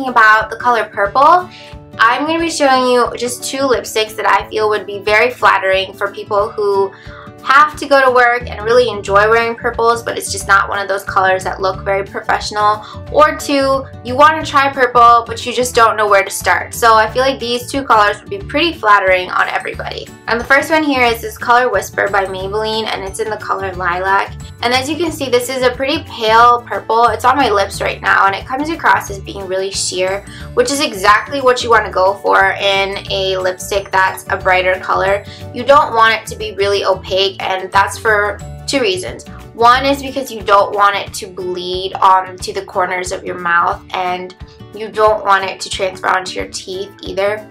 talking about the color purple, I'm going to be showing you just 2 lipsticks that I feel would be very flattering for people who have to go to work and really enjoy wearing purples, but it's just not one of those colors that look very professional. Or 2, you want to try purple, but you just don't know where to start. So I feel like these 2 colors would be pretty flattering on everybody. And the first one here is this ColorWhisper by Maybelline, and it's in the color Lilac. And as you can see, this is a pretty pale purple. It's on my lips right now, and it comes across as being really sheer, which is exactly what you want to go for in a lipstick that's a brighter color. You don't want it to be really opaque, and that's for 2 reasons. One is because you don't want it to bleed onto the corners of your mouth, and you don't want it to transfer onto your teeth either.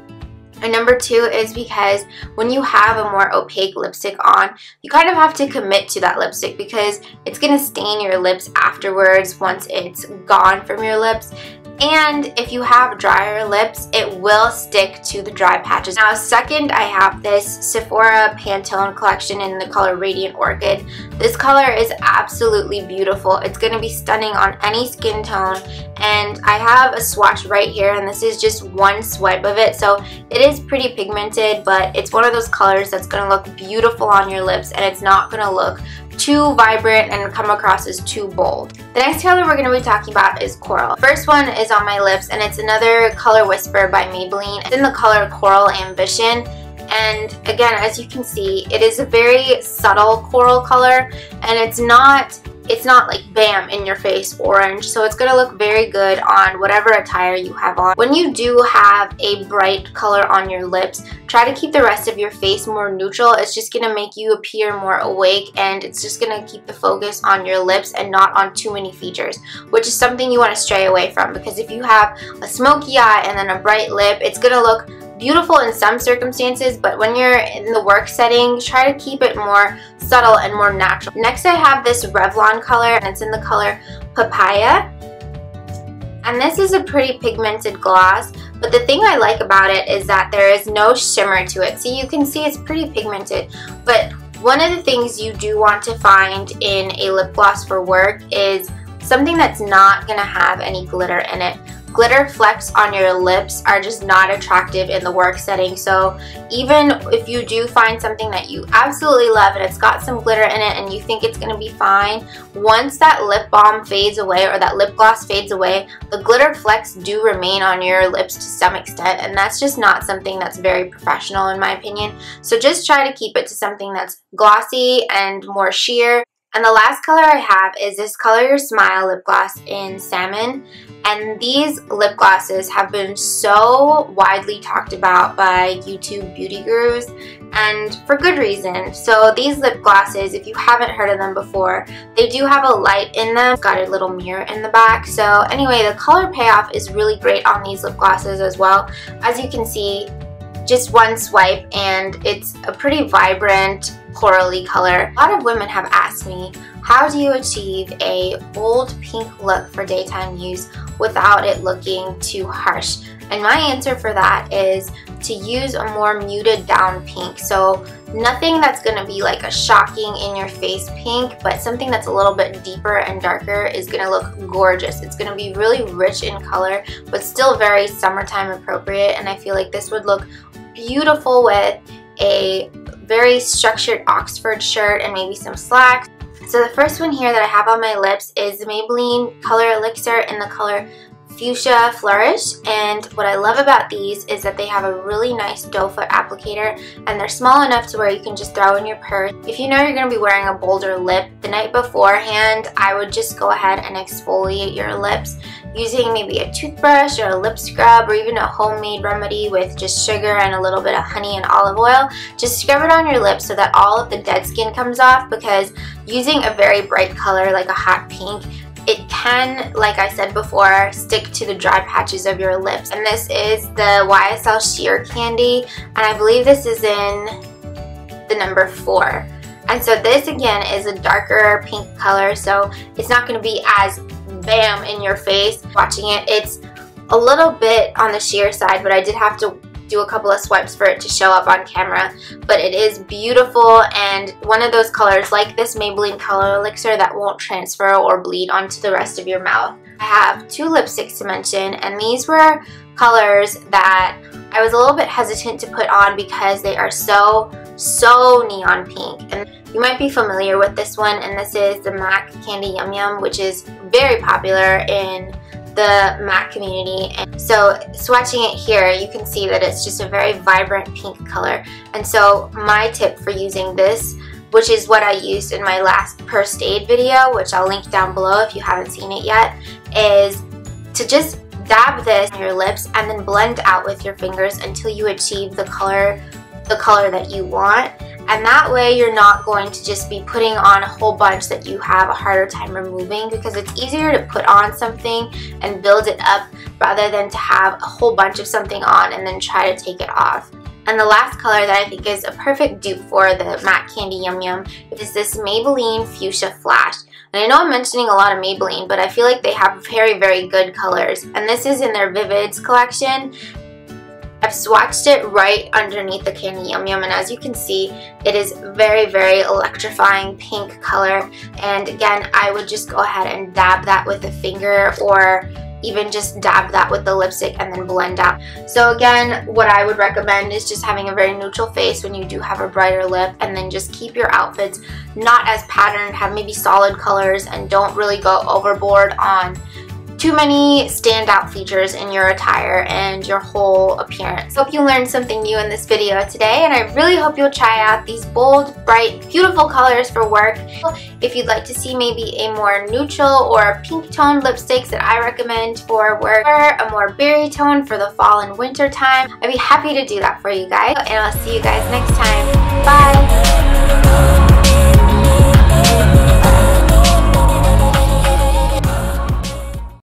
And number 2 is because when you have a more opaque lipstick on, you kind of have to commit to that lipstick because it's going to stain your lips afterwards once it's gone from your lips. And if you have drier lips, it will stick to the dry patches. Now, second, I have this Sephora Pantone collection in the color Radiant Orchid. This color is absolutely beautiful. It's going to be stunning on any skin tone. And I have a swatch right here, and this is just one swipe of it. So it is pretty pigmented, but it's one of those colors that's going to look beautiful on your lips, and it's not going to look too vibrant and come across as too bold. The next color we're going to be talking about is Coral. First one is on my lips, and it's another ColorWhisper by Maybelline. It's in the color Coral Ambition. And again, as you can see, it is a very subtle coral color, and it's not like bam in your face orange, so it's gonna look very good on whatever attire you have on. When you do have a bright color on your lips, try to keep the rest of your face more neutral. It's just gonna make you appear more awake, and it's just gonna keep the focus on your lips and not on too many features, which is something you want to stray away from, because if you have a smoky eye and then a bright lip, it's gonna look beautiful in some circumstances, but when you're in the work setting, try to keep it more subtle and more natural. Next, I have this Revlon color, and it's in the color Papaya. And this is a pretty pigmented gloss, but the thing I like about it is that there is no shimmer to it. So you can see it's pretty pigmented, but one of the things you do want to find in a lip gloss for work is something that's not going to have any glitter in it. Glitter flecks on your lips are just not attractive in the work setting, so even if you do find something that you absolutely love and it's got some glitter in it and you think it's going to be fine, once that lip balm fades away or that lip gloss fades away, the glitter flecks do remain on your lips to some extent, and that's just not something that's very professional in my opinion. So just try to keep it to something that's glossy and more sheer. And the last color I have is this Color Your Smile lip gloss in Salmon. And these lip glosses have been so widely talked about by YouTube beauty gurus, and for good reason. So these lip glosses, if you haven't heard of them before, they do have a light in them. It's got a little mirror in the back. So anyway, the color payoff is really great on these lip glosses as well. As you can see, just one swipe, and it's a pretty vibrant corally color. A lot of women have asked me, how do you achieve a bold pink look for daytime use without it looking too harsh? And my answer for that is to use a more muted down pink. So nothing that's going to be like a shocking in your face pink, but something that's a little bit deeper and darker is going to look gorgeous. It's going to be really rich in color, but still very summertime appropriate, and I feel like this would look beautiful with a very structured Oxford shirt and maybe some slacks. So the first one here that I have on my lips is the Maybelline Color Elixir in the color Fuchsia Flourish, and what I love about these is that they have a really nice doe foot applicator, and they're small enough to where you can just throw in your purse. If you know you're going to be wearing a bolder lip, the night beforehand I would just go ahead and exfoliate your lips using maybe a toothbrush or a lip scrub, or even a homemade remedy with just sugar and a little bit of honey and olive oil. Just scrub it on your lips so that all of the dead skin comes off, because using a very bright color like a hot pink, it can, like I said before, stick to the dry patches of your lips. And this is the YSL Sheer Candy, and I believe this is in the number 4. And so this again is a darker pink color, so it's not going to be as bam in your face. Watching it, it's a little bit on the sheer side, but I did have to do a couple of swipes for it to show up on camera, but it is beautiful, and one of those colors like this Maybelline Color Elixir that won't transfer or bleed onto the rest of your mouth. I have two lipsticks to mention, and these were colors that I was a little bit hesitant to put on because they are so neon pink. And you might be familiar with this one, and this is the MAC Candy Yum Yum, which is very popular in the MAC community. And so swatching it here, you can see that it's just a very vibrant pink color. And so my tip for using this, which is what I used in my last first aid video, which I'll link down below if you haven't seen it yet, is to just dab this on your lips and then blend out with your fingers until you achieve the color that you want. And that way you're not going to just be putting on a whole bunch that you have a harder time removing, because it's easier to put on something and build it up rather than to have a whole bunch of something on and then try to take it off. And the last color that I think is a perfect dupe for the MAC Candy Yum Yum is this Maybelline Fuchsia Flash. And I know I'm mentioning a lot of Maybelline, but I feel like they have very good colors. And this is in their Vivids collection. I've swatched it right underneath the Candy Yum Yum, and as you can see, it is very electrifying pink color. And again, I would just go ahead and dab that with a finger, or even just dab that with the lipstick and then blend out. So again, what I would recommend is just having a very neutral face when you do have a brighter lip, and then just keep your outfits not as patterned, have maybe solid colors, and don't really go overboard on too many standout features in your attire and your whole appearance. Hope you learned something new in this video today, and I really hope you'll try out these bold, bright, beautiful colors for work. If you'd like to see maybe a more neutral or pink toned lipsticks that I recommend for work, or a more berry tone for the fall and winter time, I'd be happy to do that for you guys. And I'll see you guys next time. Bye!